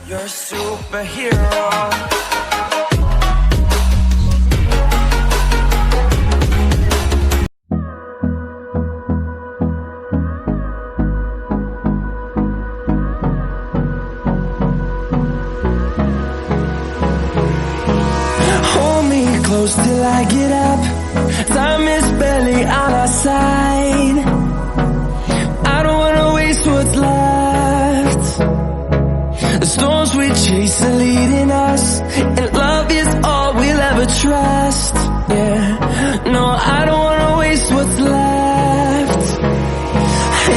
You're a superhero. Hold me close till I get up. Time is barely on our side. I don't wanna waste what's left. The storms we chase are leading us, and love is all we'll ever trust. Yeah, no, I don't wanna waste what's left.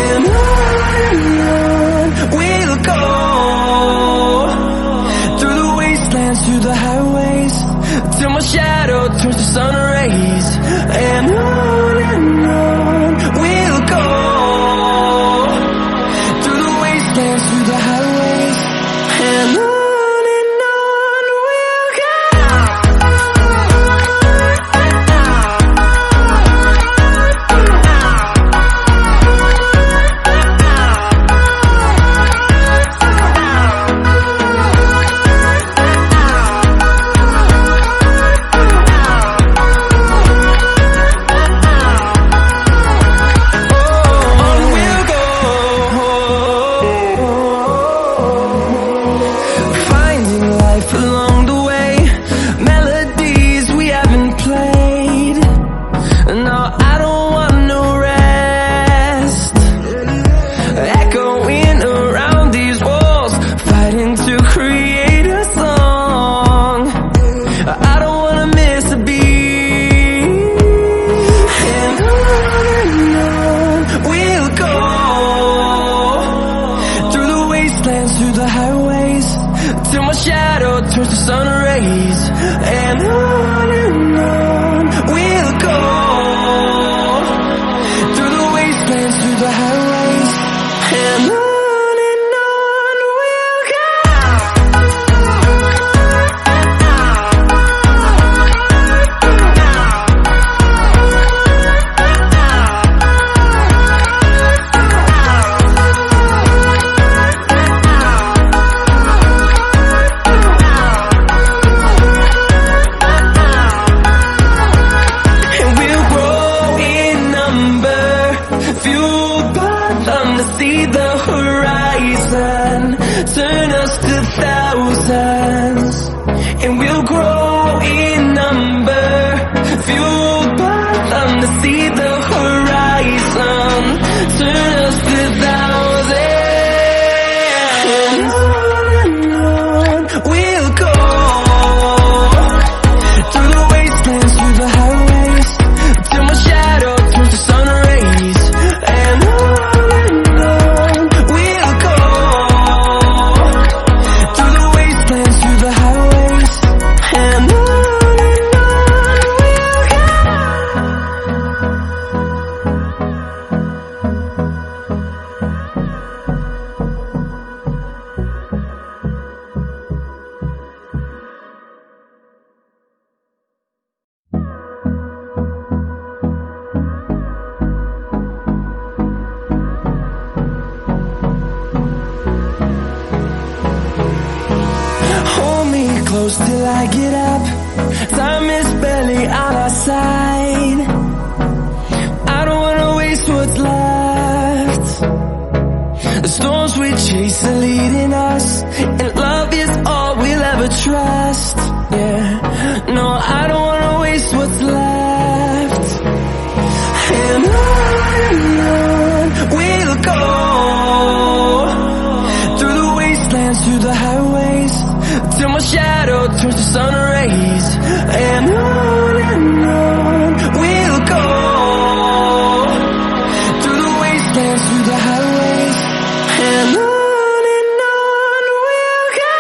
And on we'll go, through the wastelands, through the highways, till my shadow turns to sun rays. And on we'll go, through the wastelands, through the highways, and on we'll go. Through the highways, till my shadow turns to sun rays. And on we'll go, through the wastelands, through the highways, and on we'll go. See the horizon, turn us to thousands, and we'll grow in number, fueled by them to see the horizon, turn us to thousands, and on we'll go, through the wastelands, through the highways, till my shadow turns to sun rays. And close till I get up. Time is barely on our side. I don't wanna waste what's left. The storms we chase are leading us, and love is all we'll ever trust. Yeah, no, I don't wanna waste what's left. And on we'll go, through the wastelands, through the highways, till my shadow turns to sun rays. And on we'll go, through the wastelands, through the highways, and on we'll go.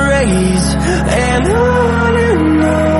rays, and on